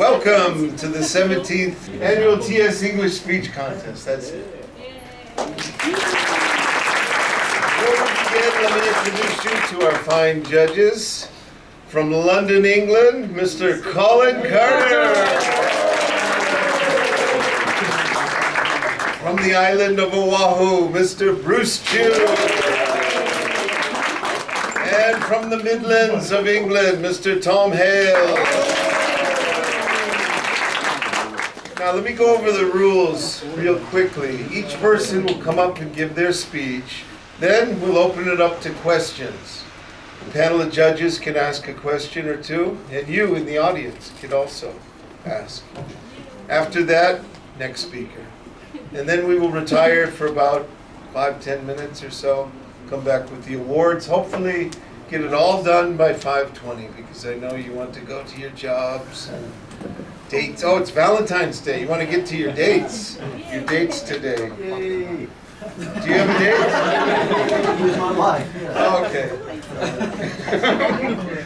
Welcome to the 17th Annual TES English Speech Contest. That's it. Before we begin, let me introduce you to our fine judges. From London, England, Mr. Colin Carter. From the island of Oahu, Mr. Bruce Chu. And from the Midlands of England, Mr. Tom Hale. Now let me go over the rules real quickly. Each person will come up and give their speech. Then we'll open it up to questions. The panel of judges can ask a question or two, and you in the audience can also ask. After that, next speaker. And then we will retire for about 5-10 minutes or so, come back with the awards, hopefully get it all done by 5:20, because I know you want to go to your jobs and dates. Oh, it's Valentine's Day. You want to get to your dates. Your dates today. Yay. Do you have a date? Use my life. Yeah. Okay.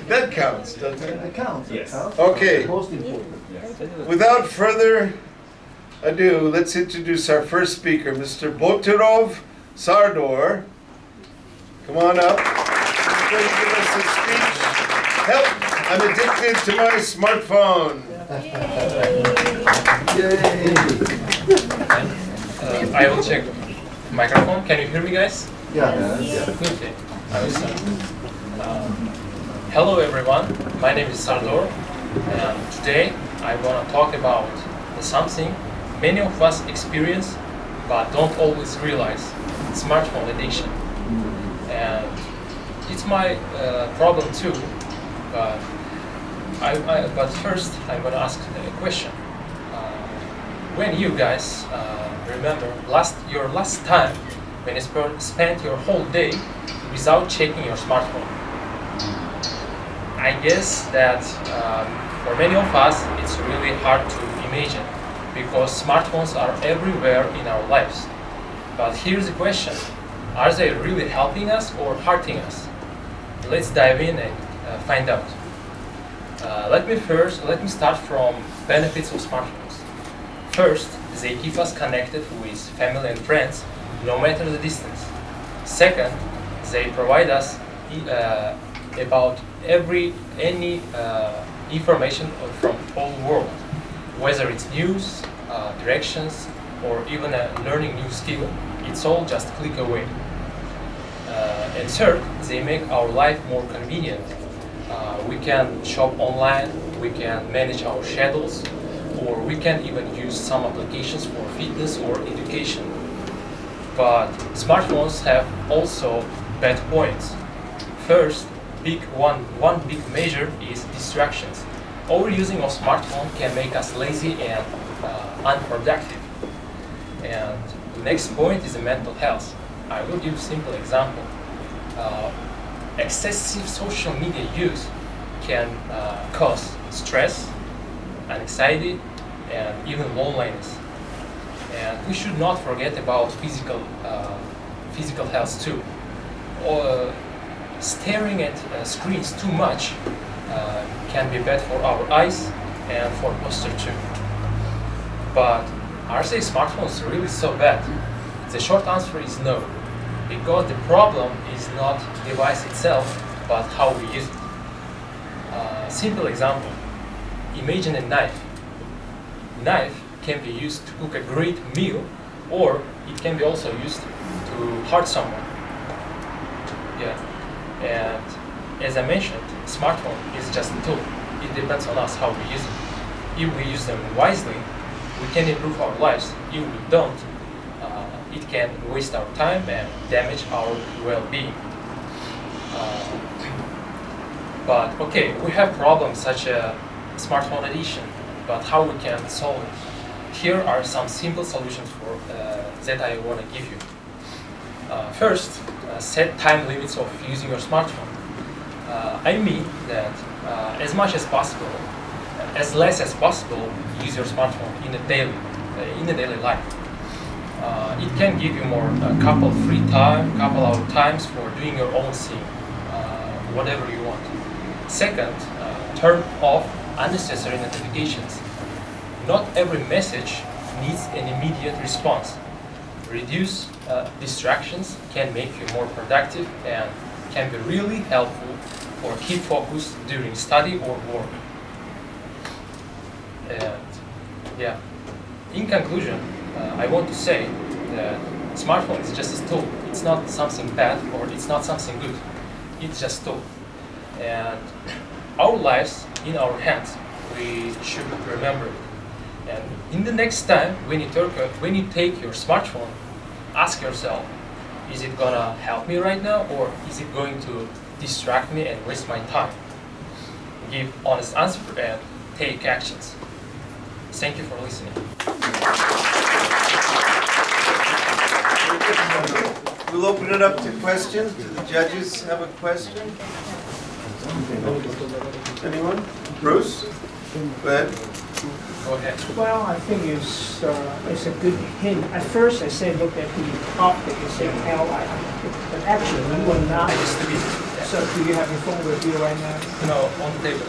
That counts, doesn't it? It counts. Yes. Okay. Most important. Without further ado, let's introduce our first speaker, Mr. Boturov Sardor. Come on up. He's going to give us a speech. Help! I'm addicted to my smartphone. Yay. I will check microphone. Can you hear me, guys? Yeah. Okay. I will start. Hello, everyone. My name is Sardor, and today I want to talk about something many of us experience but don't always realize: smartphone addiction. And it's my problem too. But first, I'm going to ask a question. When you guys remember your last time when you spent your whole day without checking your smartphone? I guess that for many of us it's really hard to imagine, because smartphones are everywhere in our lives. But here's the question: are they really helping us or hurting us? Let's dive in and find out. Let me start from benefits of smartphones. First, they keep us connected with family and friends, no matter the distance. Second, they provide us about any information from the whole world, whether it's news, directions, or even learning new skill. It's all just a click away. And third, they make our life more convenient. We can shop online, we can manage our schedules, or we can even use some applications for fitness or education. But smartphones have also bad points. First, one big measure is distractions. Overusing of smartphone can make us lazy and unproductive. And the next point is the mental health. I will give a simple example. Excessive social media use can cause stress, anxiety, and even loneliness. And we should not forget about physical health too. Staring at screens too much can be bad for our eyes and for posture too. But are they smartphones really so bad? The short answer is no, because the problem is not the device itself, but how we use it. Simple example: imagine a knife. Knife can be used to cook a great meal, or it can be also used to hurt someone. Yeah, and as I mentioned, smartphone is just a tool. It depends on us how we use it. If we use them wisely, we can improve our lives. If we don't, it can waste our time and damage our well-being. But okay, we have problems such as smartphone addiction, but how we can solve it? Here are some simple solutions that I want to give you. First, set time limits of using your smartphone. I mean that as much as possible, as less as possible, use your smartphone in the daily life. It can give you a couple hour times for doing your own thing, whatever you want. Second, turn off unnecessary notifications. not every message needs an immediate response. Reduce distractions can make you more productive and can be really helpful for keep focus during study or work. And yeah, in conclusion, I want to say that smartphone is just a tool. It's not something bad or it's not something good. It's just a tool. And our lives in our hands, we should remember it. And in the next time when you take your smartphone, ask yourself, is it gonna help me right now or is it going to distract me and waste my time? Give honest answer and take actions. Thank you for listening. We'll open it up to questions. Do the judges have a question? Anyone? Bruce? Go ahead. Go ahead. Well, I think it's a good hint. At first, I said look at the topic and say ally, but actually you will not. So, do you have your phone with you right now? No, on the table.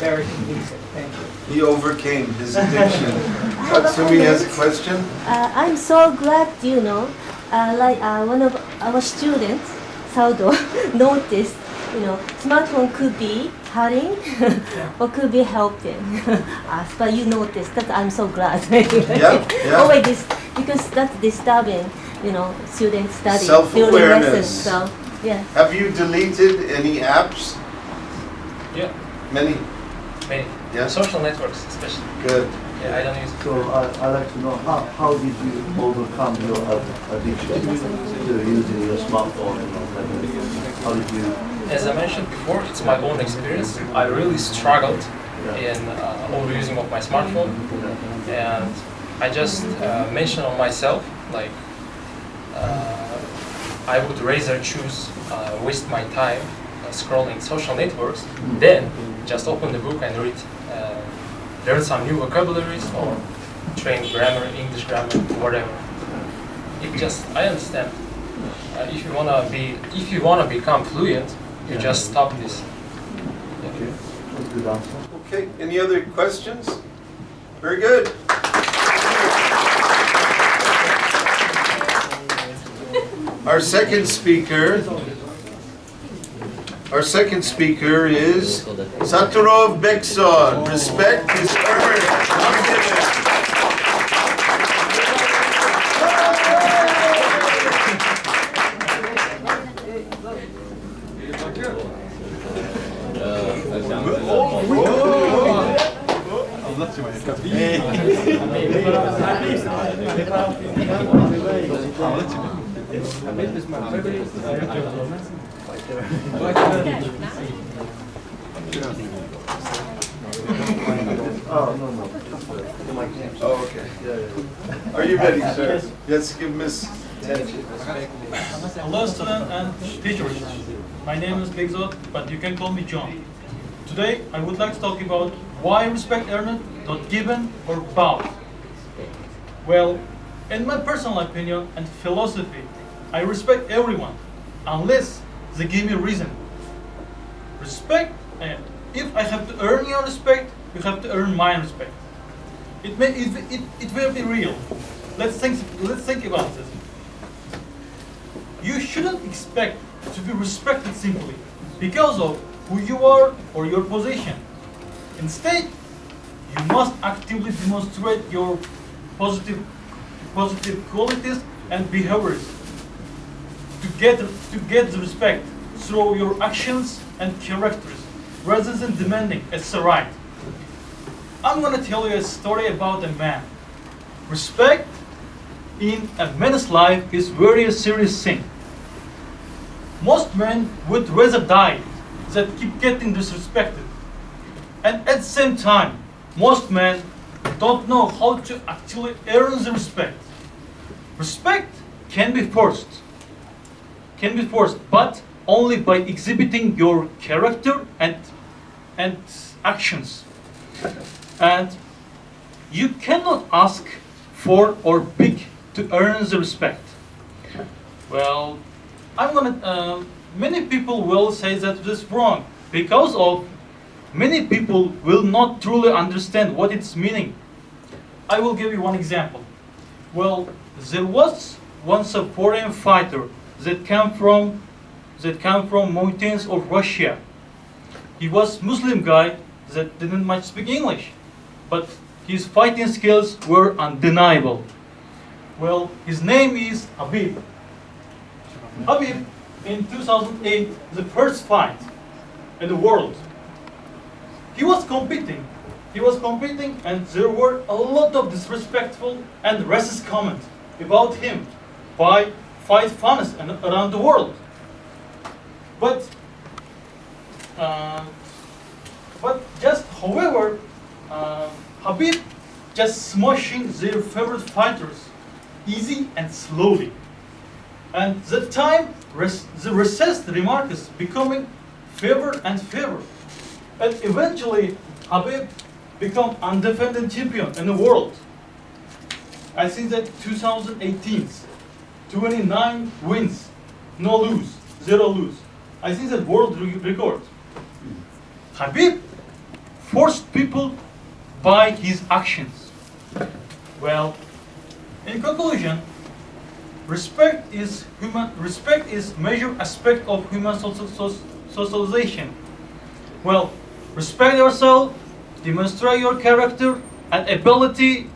Very convincing. Thank you. He overcame his addiction. Katsumi has a question. I'm so glad, one of our students, Saudo, noticed, smartphone could be hurting or could be helping us, but you noticed that. I'm so glad. Yeah. Always this, because that's disturbing, students study during Self-awareness. lessons. So, yeah. Have you deleted any apps? Yeah, Many? many. Yeah. Social networks especially. Good. Yeah, I don't use it. So I'd like to know how did you overcome your addiction to using your smartphone? How did you? As I mentioned before, it's my own experience. I really struggled in overusing of my smartphone, and I just mentioned on myself, like I would rather choose waste my time scrolling social networks than just open the book and read, learn some new vocabularies or train grammar, English grammar, whatever. I understand. If you wanna become fluent, you just stop this. Okay, that's a good answer. Okay, any other questions? Very good. Our second speaker is Saturov Bekson. Respect is earned, not given. Oh, okay. Are you ready, sir? Yes, give Miss attention. Hello, students and teachers. My name is Bigzot, but you can call me John. Today, I would like to talk about why respect earned, not given or bought. Well, in my personal opinion and philosophy, I respect everyone, unless they give me a reason. Respect, if I have to earn your respect, you have to earn my respect. It will be real. Let's think about this. You shouldn't expect to be respected simply because of who you are or your position. Instead, you must actively demonstrate your positive qualities and behaviors to get the respect through your actions and characters, rather than demanding it's a right. I'm gonna tell you a story about a man. Respect in a man's life is very serious thing. Most men would rather die than keep getting disrespected. And at the same time, most men don't know how to actually earn the respect. Respect can be forced, but only by exhibiting your character and actions. And you cannot ask for or beg to earn the respect. Well, many people will say that this is wrong because of many people will not truly understand what it's meaning I will give you one example. Well, there was once a foreign fighter that came from mountains of Russia. He was Muslim guy that didn't much speak English, but his fighting skills were undeniable. Well, his name is Habib. Habib, in 2008, the first fight in the world. He was competing, and there were a lot of disrespectful and racist comments about him by fight fans around the world. But however, Habib just smashing their favorite fighters easy and slowly. And that time, the racist remarks becoming favor and favor. And eventually, Habib become undefended champion in the world. I think that 2018, 29 wins, no lose, 0 lose. I think that world record. Habib forced people by his actions. Well, in conclusion, respect is major aspect of human socialization. Well, respect yourself, demonstrate your character and ability.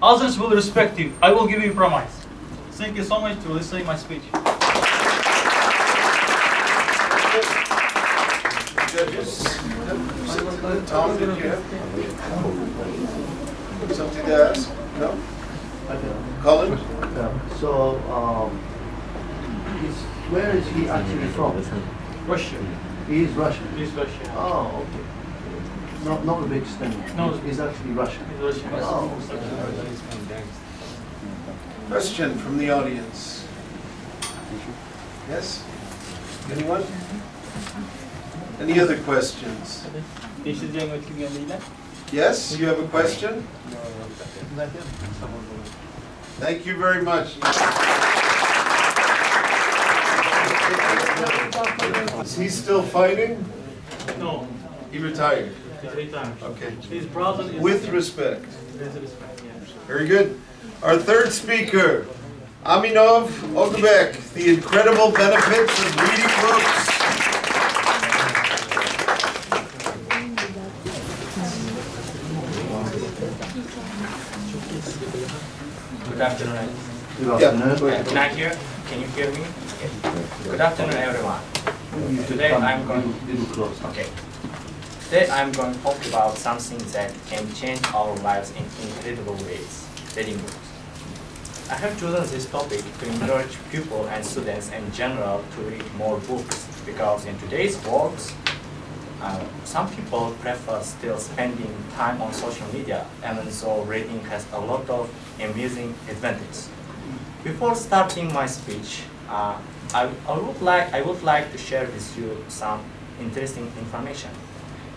Others will respect you. I will give you a promise. Thank you so much for listening my speech. Judges, Tom, did you have something to ask? No? Colin? Where is he actually from? Russia. He is Russian. He's Russian. Oh, okay. Not a big extent. No. He's actually Russian. He's Russian. Oh, Question from the audience. Yes? Anyone? Any other questions? Yes, you have a question? Thank you very much. Is he still fighting? No, He retired. he's retired. Okay. His brother is With respect. With respect, yeah. Very good. Our third speaker, Aminov Ogbek, the incredible benefits of reading books. Good afternoon. Good Yeah. afternoon. Can I hear? Can you hear me? Okay. Good afternoon, everyone. Today I'm going. Little close. Okay. Today I'm going to talk about something that can change our lives in incredible ways: reading books. I have chosen this topic to encourage people and students in general to read more books because in today's world, some people prefer still spending time on social media, even though reading has a lot of amazing advantages. Before starting my speech, I would like to share with you some interesting information.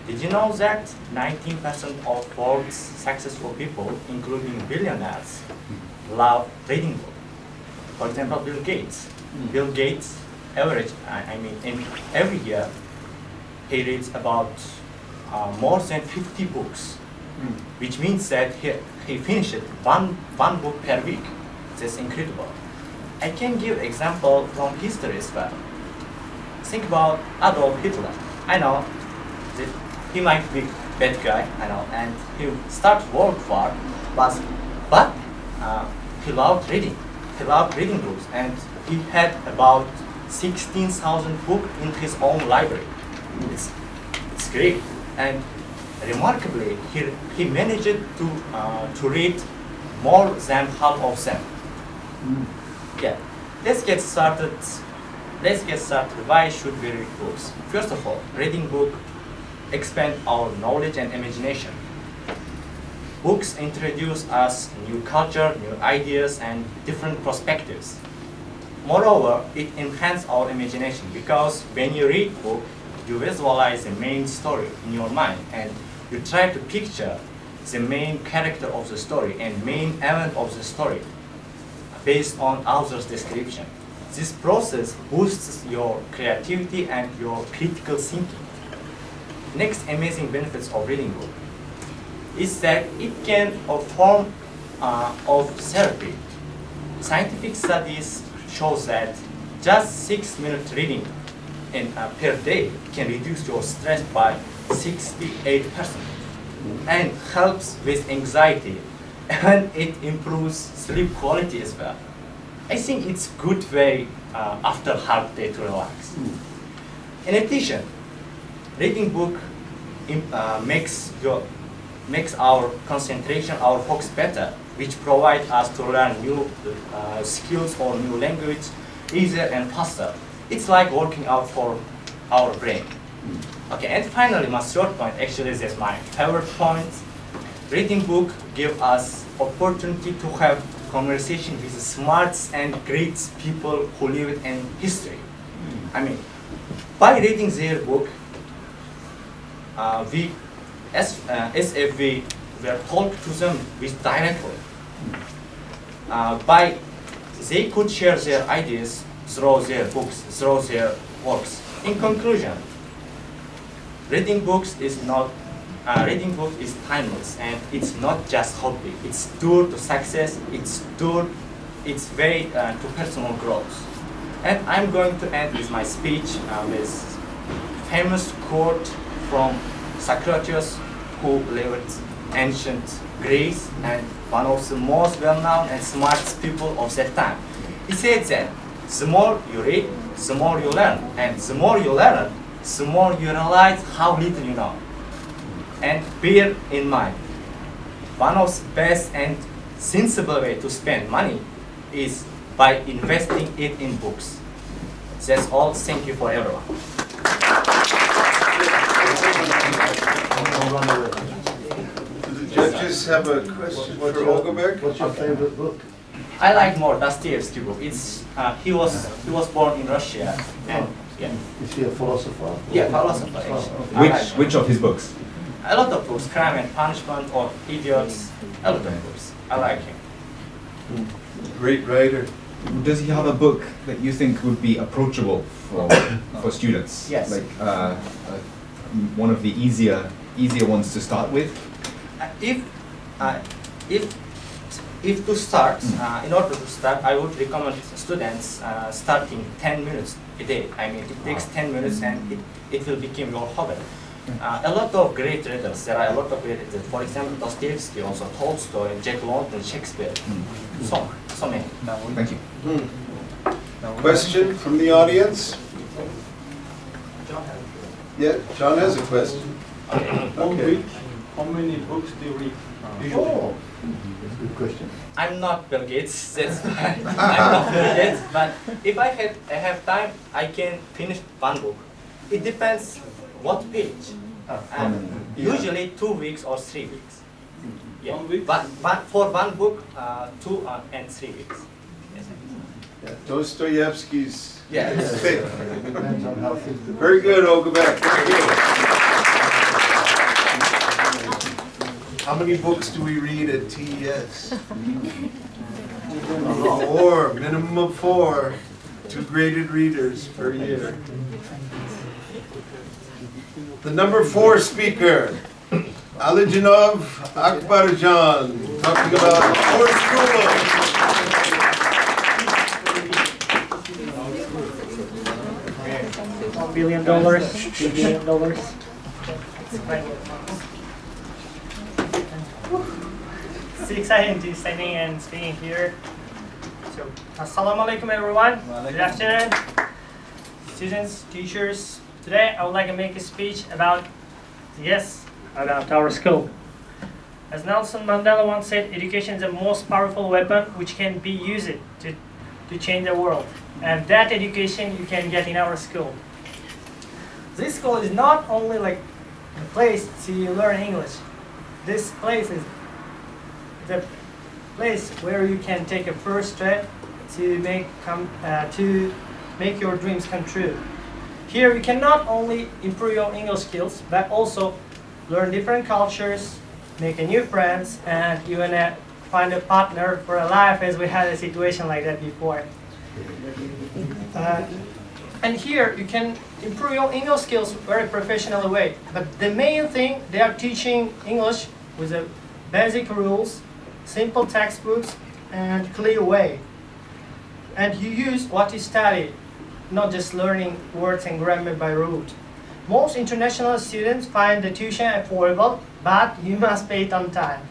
Did you know that 19% of world's successful people, including billionaires, love reading books? For example, Bill Gates. Bill Gates every year he reads about more than 50 books, which means that he finished one book per week. That's incredible. I can give example from history as well. Think about Adolf Hitler. I know that he might be bad guy, I know, and he started World War, but he loved reading. He loved reading books, and he had about 16,000 books in his own library. It's great, and remarkably, he managed to read more than half of them. Yeah, let's get started. Why should we read books? First of all, reading book expand our knowledge and imagination. Books introduce us new culture, new ideas, and different perspectives. Moreover, it enhances our imagination because when you read book, you visualize the main story in your mind and you try to picture the main character of the story and main event of the story based on author's description. This process boosts your creativity and your critical thinking. Next amazing benefits of reading book. is that it can a form of therapy. Scientific studies shows that just 6 minutes reading per day can reduce your stress by 68% and helps with anxiety, and it improves sleep quality as well. I think it's a good way after a hard day to relax. In addition, reading book makes our concentration, our focus better, which provide us to learn new skills or new language easier and faster. It's like working out for our brain. Okay, and finally, my third point, actually this is my favorite point. Reading book give us opportunity to have conversation with smart and great people who live in history. I mean, by reading their book, we were talk to them with directly. They could share their ideas through their books, through their works. In conclusion, reading books is timeless, and it's not just hobby. It's tool to success. It's very to personal growth. And I'm going to end with my speech with famous quote from Socrates, who lived ancient Greece and one of the most well-known and smartest people of that time. He said that the more you read, the more you learn, and the more you learn, the more you realize how little you know. And bear in mind, one of the best and sensible way to spend money is by investing it in books. That's all. Thank you for everyone. Do the judges have a question for Olgaberg? What's your favorite book? I like more Dostoevsky book. It's he was born in Russia, and yeah. Is he a philosopher? Yeah, philosopher. Actually. Which of his books? A lot of books, Crime and Punishment or Idiots. A lot of books. I like him. Great writer. Does he have a book that you think would be approachable for students? Yes. Like one of the easier ones to start with? If to start, in order to start, I would recommend students starting 10 minutes a day. I mean, it takes 10 minutes and it will become your hobby. A lot of great readers. There are a lot of great readers. For example, Dostoevsky, also Tolstoy, Jack London, Shakespeare. So many. Thank you. Question from the audience? Yeah, John has a question. One week, how many books do you read usually? Oh, that's a good question. I'm not Bill Gates, that's why I'm not Bill Gates, but if I have time, I can finish one book. It depends what page. Usually 2 weeks or 3 weeks. Yeah. 1 week? But for one book, 2 and 3 weeks. Yes. Yeah, Dostoevsky's Yeah. thick. Depends on how thick the book Very is. good, Olgaberg. Very good. How many books do we read at TES? 4, minimum of 4. 2 graded readers per year. The number 4 speaker, Alijanov Akbarjan, talking about our school. $1 billion, $1 billion. It's exciting to be standing and speaking here. So, assalamu alaikum everyone. Good afternoon, students, teachers. Today I would like to make a speech about our school. As Nelson Mandela once said, education is the most powerful weapon which can be used to change the world. And that education you can get in our school. This school is not only like a place to learn English. This place is the place where you can take a first step to make your dreams come true. Here you can not only improve your English skills, but also learn different cultures, make a new friends, and even find a partner for a life, as we had a situation like that before. And here you can improve your English skills very professional way. But the main thing, they are teaching English with the basic rules, simple textbooks, and clear way. And you use what you study, not just learning words and grammar by rote. Most international students find the tuition affordable, but you must pay it on time.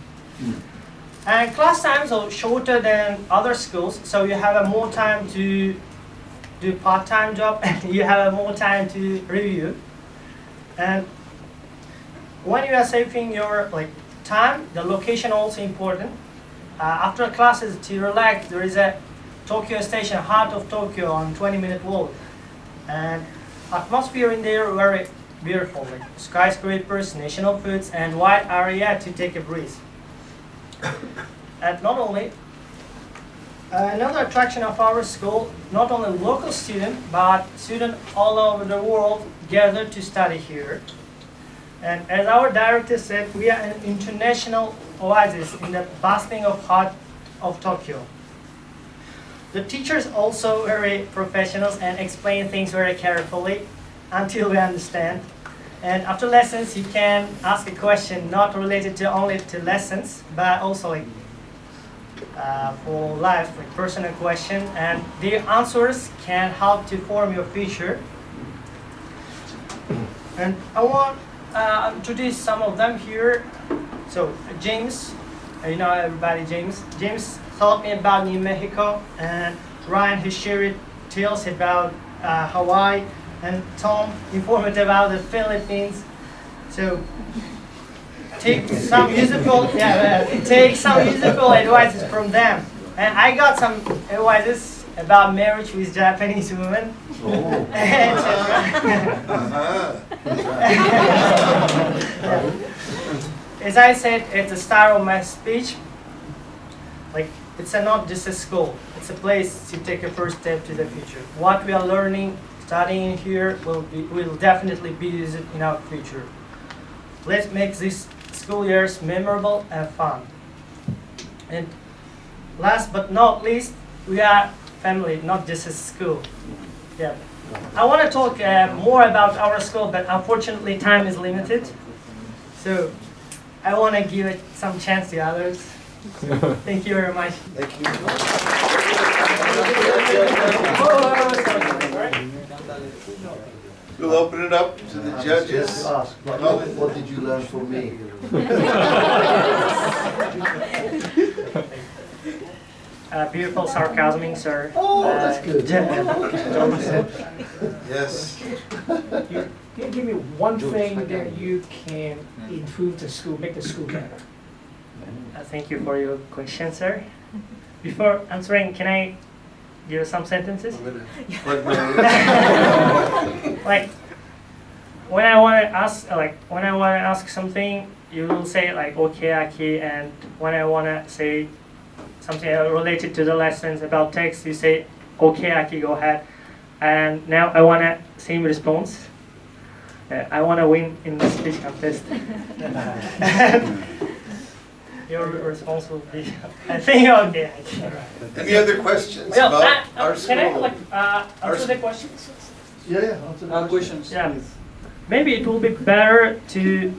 And class times are shorter than other schools, so you have more time to do part-time job and you have more time to review. And when you are saving your time, the location also important. After classes, to relax, there is a Tokyo station, heart of Tokyo, on 20-minute walk. And atmosphere in there very beautiful, like skyscrapers, national foods, and wide area to take a breeze. And not only, another attraction of our school, not only local students, but students all over the world gather to study here. And as our director said, we are an international oasis in the bustling of heart of Tokyo. The teachers also very professionals and explain things very carefully until we understand. And after lessons, you can ask a question not related to only to lessons, but also for life, personal question, and the answers can help to form your future. And I want to introduce some of them here. So James, you know everybody, James taught me about New Mexico, and Ryan who shared tales about Hawaii, and Tom informed about the Philippines. So take some useful advices from them. And I got some advices about marriage with Japanese women. Oh. As I said at the start of my speech, it's not just a school, it's a place to take a first step to the future. What we are learning, studying here will definitely be used in our future. Let's make these school years memorable and fun. And last but not least, we are family, not just a school. Yeah. I want to talk more about our school, but unfortunately time is limited. So I want to give it some chance to others. Thank you very much. Thank you. We'll open it up to the judges. Ask, what did you learn from me? Beautiful sarcasm, sir. Oh, that's good. Yes. You give me one thing that you can improve the school, make the school better. Thank you for your question, sir. Before answering, can I give some sentences? Like when I want to ask something, you will say okay, Aki, and when I want to say something related to the lessons about text, you say okay, Aki, go ahead. And now I want to same response. I want to win in the speech contest. Your response will be, I think, okay. Any other questions about our school? Can I answer the questions? Yeah, answer the questions. Yeah. Maybe it will be better to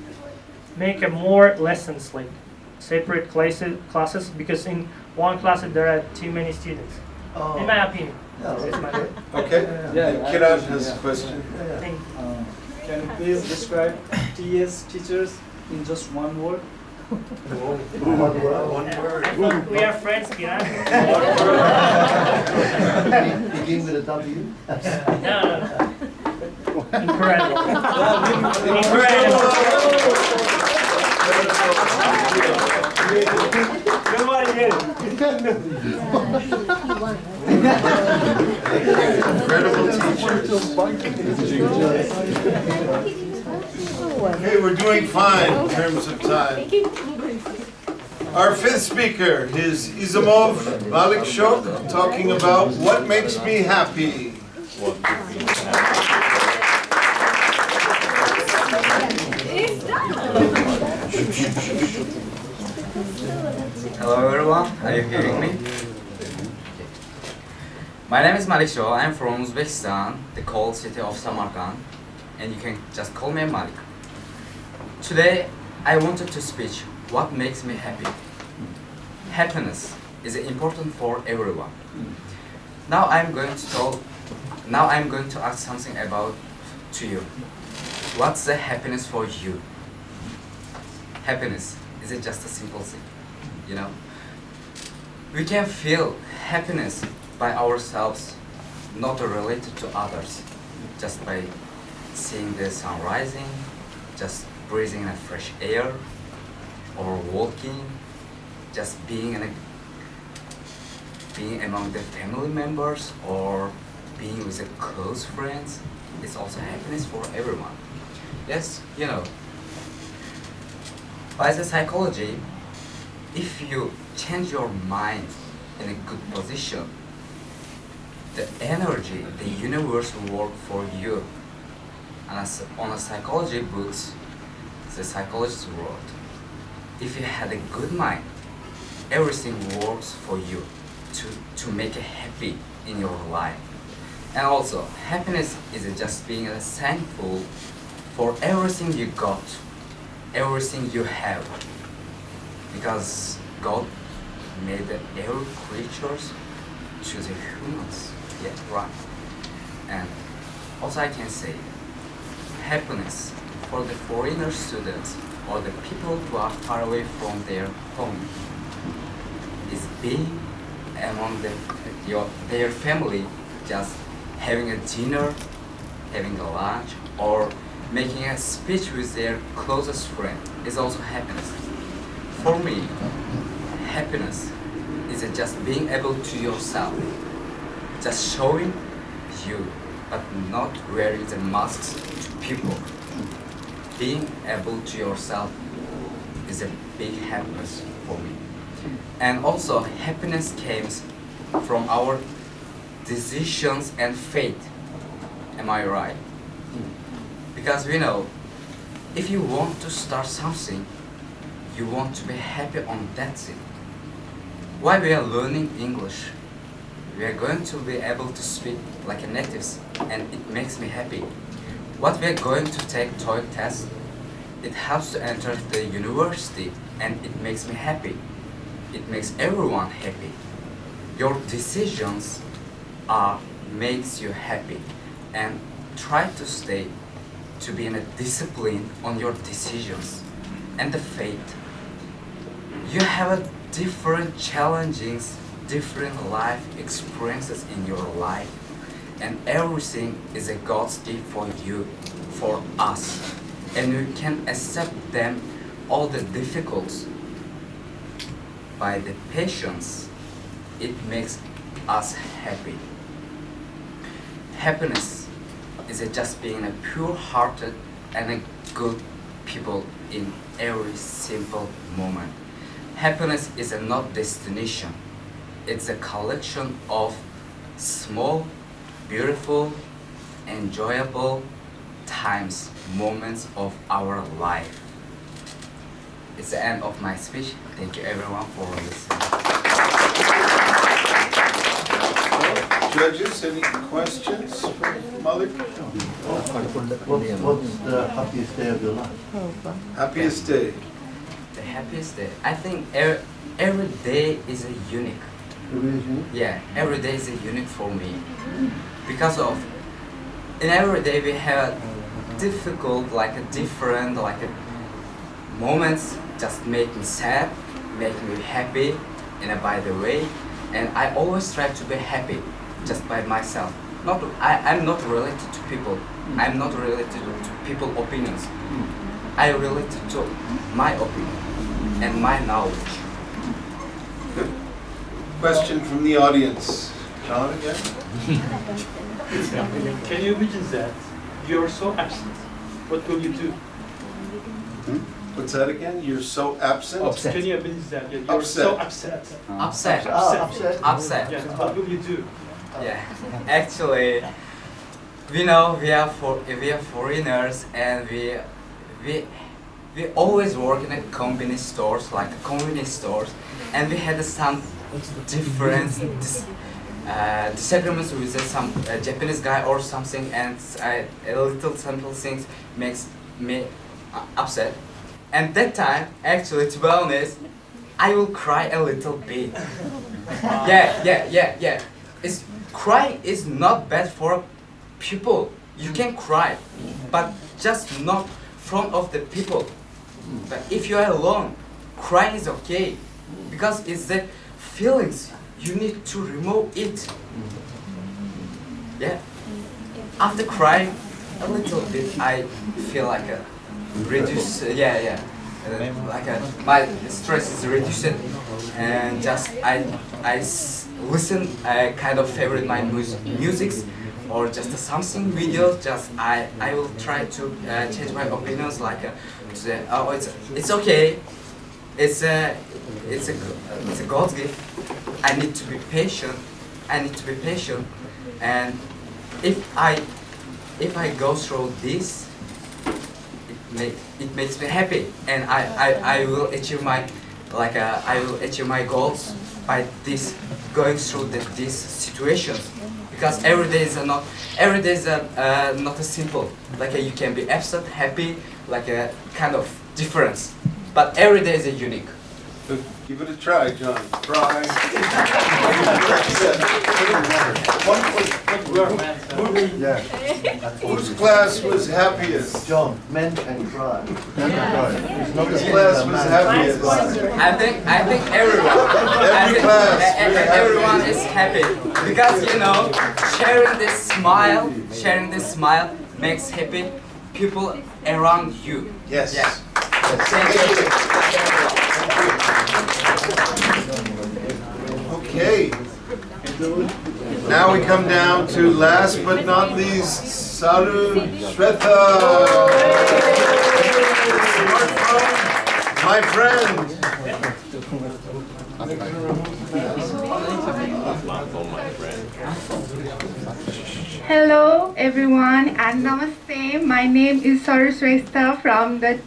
make a more lessons, like separate classes, because in one class there are too many students. Oh. In my opinion. Yeah, That's my opinion. Okay. Yeah. Kiran has a question. Thank you. Can you please describe TES teachers in just one word? One word. I thought we are friends, Kiran. Begin with a W. No. Incredible. Nobody did it. Incredible teachers. Okay, we're doing fine in terms of time. Our fifth speaker is Izamov Malik Shok, talking about what makes me happy. Hello everyone, are you hearing me? My name is Malik Shah. I'm from Uzbekistan, the cold city of Samarkand, and you can just call me Malik. Today, I wanted to speak what makes me happy? Happiness is important for everyone. Now I'm going to ask something about to you. What's the happiness for you? Happiness is it just a simple thing, you know? We can feel happiness by ourselves, not related to others, just by seeing the sun rising, just breathing in a fresh air, or walking, just being among the family members, or being with the close friends. It's also happiness for everyone. Yes, you know. By the psychology, if you change your mind in a good position, the energy, the universe will work for you. And on a psychology books, the psychologist wrote, if you had a good mind, everything works for you to make you happy in your life. And also, happiness is just being thankful for everything you got, everything you have. Because God made every creatures to the humans. Yeah, right. And also I can say, happiness for the foreigner students or the people who are far away from their home is being among their family, just having a dinner, having a lunch, or making a speech with their closest friend is also happiness. For me, happiness is just being able to yourself, just showing you, but not wearing the masks to people. Being able to yourself is a big happiness for me. And also, happiness comes from our decisions and faith. Am I right? Because we know, if you want to start something, you want to be happy on that thing. Why we are learning English? We are going to be able to speak like a natives, and it makes me happy. What we are going to take TOEIC test, it helps to enter the university, and it makes me happy. It makes everyone happy. Your decisions makes you happy, and try to stay to be in a discipline on your decisions and the faith. You have a different challenges, different life experiences in your life, and everything is a God's gift for you, for us, and we can accept them, all the difficulties. By the patience, it makes us happy. Happiness is just being a pure-hearted and a good people in every simple moment. Happiness is not destination. It's a collection of small, beautiful, enjoyable times, moments of our life. It's the end of my speech. Thank you everyone for listening. Judges, any questions for Malik? What's the happiest day of your life? Happiest day? The happiest day. I think every day is a unique. Yeah, every day is a unique for me. Because of, in every day we have difficult, like a different, like a moments just make me sad, make me happy, and by the way, and I always try to be happy just by myself. I'm not related to people. I'm not related to people's opinions. I related to my opinion and my knowledge. Good. Question from the audience. John again? Can you imagine that? You're so absent. What will you do? What's that again? You're so absent? Can you imagine that? You're Upset. so upset. Upset. Upset. Yes. What will you do? Yeah. Actually, we know we are foreigners, and we always work in a convenience stores, like convenience stores, and we had some different disagreements with some Japanese guy or something, and a little simple things makes me upset. And that time, actually, to be honest, I will cry a little bit. Yeah. Crying is not bad for people. You can cry, but just not front of the people. But if you are alone, crying is okay, because it's the feelings. You need to remove it. Yeah. After crying a little bit, I feel like a reduce. My stress is reduced, and just listen kind of favorite my musics, or just something videos. Just I will try to change my opinions, like say, oh, it's okay. It's a God's gift. I need to be patient. And if I go through this, it makes me happy, and I will achieve my goals by this going through these situations, because every day is not a simple, like you can be upset, happy, like a kind of difference, but every day is a unique. Give it a try, John. Try. Whose class was happiest? John, men can cry. Whose class was happiest? I think everyone. Everyone is happy, because sharing this smile makes happy people around you. Yes. Yeah. Thank you. Okay. Now we come down to last but not least, Saru Shweta. Smartphone, my friend. Hello everyone and namaste. My name is Saru Shweta from the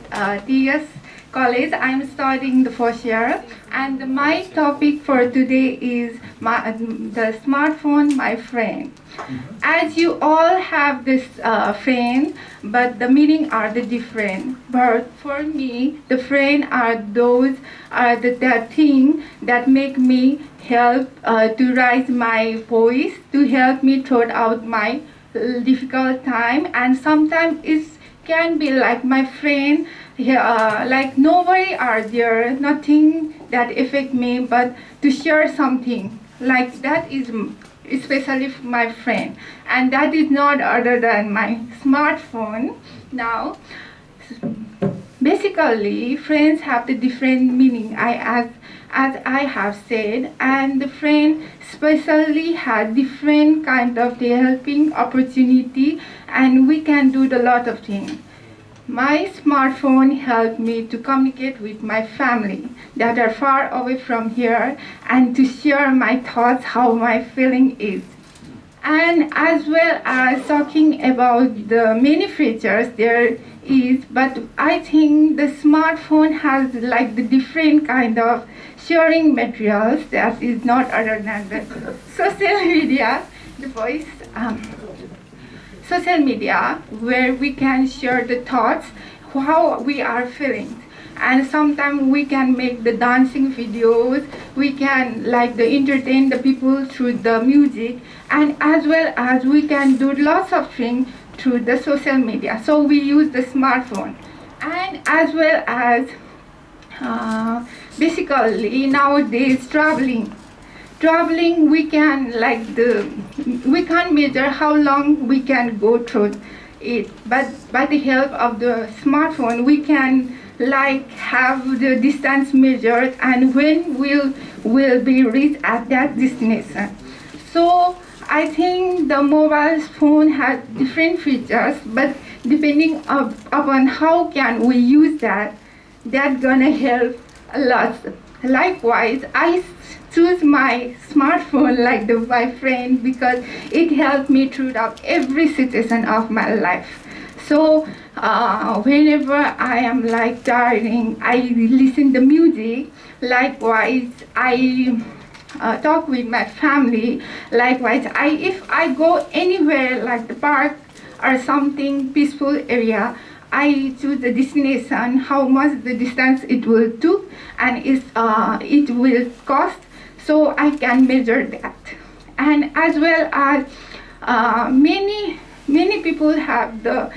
TES college. I'm studying the first year, and my topic for today is the smartphone, my friend. As you all have this friend, but the meaning are the different. But for me, the friend are those the thing that make me help to raise my voice, to help me throw out my difficult time, and sometimes it can be like my friend. Like nobody are there, nothing that affect me, but to share something like that is especially my friend, and that is not other than my smartphone. Now, basically, friends have the different meaning. As I have said, and the friend especially has different kind of the helping opportunity, and we can do a lot of things. My smartphone helped me to communicate with my family that are far away from here, and to share my thoughts, how my feeling is. And as well as talking about the many features there is, but I think the smartphone has like the different kind of sharing materials that is not other than the social media, the voice. Social media, where we can share the thoughts, how we are feeling. And sometimes we can make the dancing videos, we can entertain the people through the music, and as well as we can do lots of things through the social media. So we use the smartphone. And as well as basically nowadays traveling, we can we can't measure how long we can go through it, but by the help of the smartphone we can have the distance measured, and when will be reached at that destination. So I think the mobile phone has different features, but depending upon how can we use that's gonna help a lot. Likewise, I choose my smartphone like my friend, because it helped me throughout every situation of my life. So whenever I am tiring, I listen to music. Likewise, I talk with my family. Likewise, if I go anywhere like the park or something peaceful area, I choose the destination, how much the distance it will took, and it will cost, so I can measure that. And as well as many people have the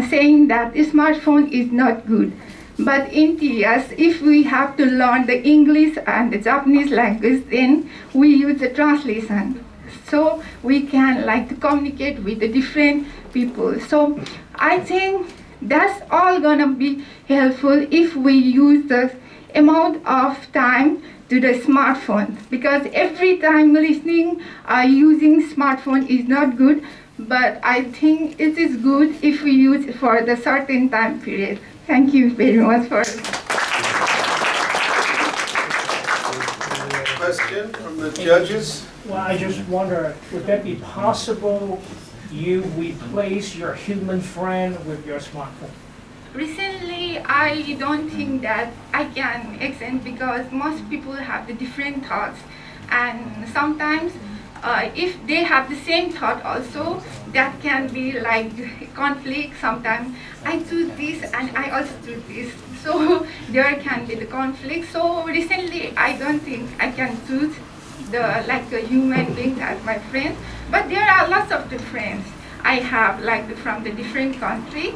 saying that smartphone is not good. But in TES, if we have to learn the English and the Japanese language, then we use the translation. So we can like to communicate with the different people. So I think that's all gonna be helpful if we use the amount of time to the smartphone, because every time listening using smartphone is not good, but I think it is good if we use it for the certain time period. Thank you very much for Question from the judges? Well, I just wonder, would that be possible you replace your human friend with your smartphone? Recently, I don't think that I can extend, because most people have the different thoughts, and sometimes if they have the same thought also, that can be like conflict. Sometimes I choose this and I also choose this, so there can be the conflict. So recently, I don't think I can choose the human being as my friend, but there are lots of the friends I have from the different country.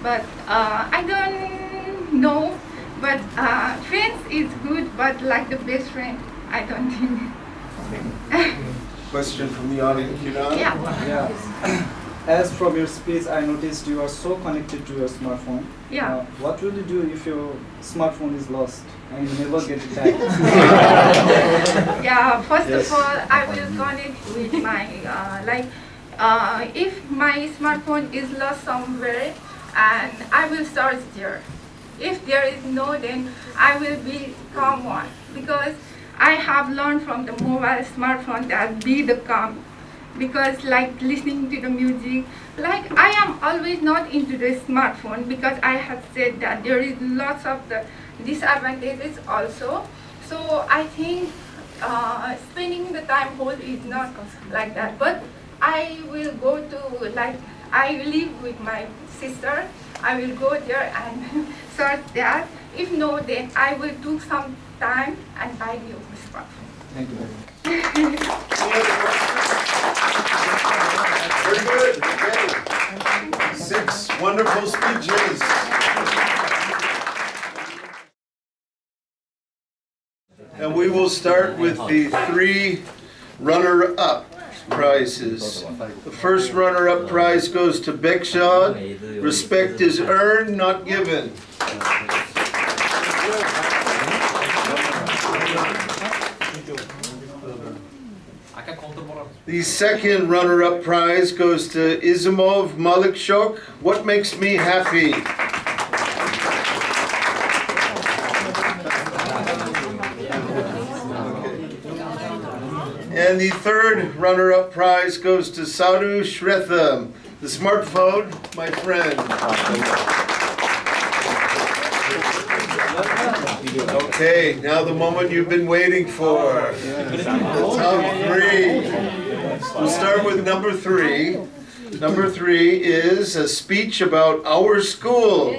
But I don't know, but friends is good, but like the best friend, I don't think. Question from the audience, Yeah. As from your speech, I noticed you are so connected to your smartphone. Yeah. What will you do if your smartphone is lost and you never get it back? Yeah, first Yes. of all, I will connect with my, if my smartphone is lost somewhere, and I will search there. If there is no, then I will become one, because I have learned from the mobile smartphone that be the calm, because like listening to the music, like I am always not into the smartphone, because I have said that there is lots of the disadvantages also. So I think spending the time whole is not like that, but I will go to I live with my sister. I will go there and search that. If no, then I will do some time and buy new smartphone. Thank you very much. Very good. Okay. 6 wonderful speeches. And we will start with the 3 runner-up prizes. The first runner-up prize goes to Bekshad. Respect is earned, not given. The second runner-up prize goes to Izimov Malikshok. What makes me happy? And the third runner-up prize goes to Sadhu Shretha. The smartphone, my friend. Okay, now the moment you've been waiting for. The top 3. We'll start with number 3. Number 3 is a speech about our school.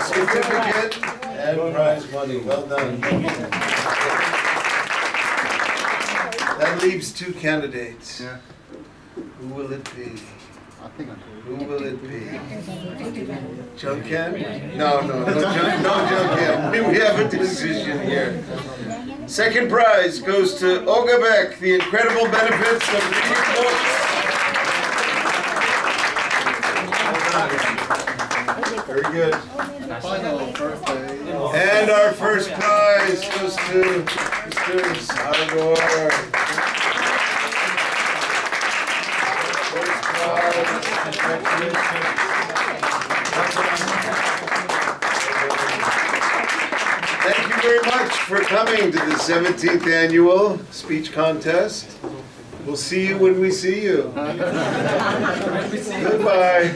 Certificate and prize money. Well done. That leaves 2 candidates. Who will it be? Who will it be? Junkan? No Junkan. We have a decision here. Second prize goes to Olga Beck, The Incredible Benefits of Reading Books. Very good. And our first prize goes to Mr. Sador. Thank you very much for coming to the 17th annual speech contest. We'll see you when we see you. Goodbye.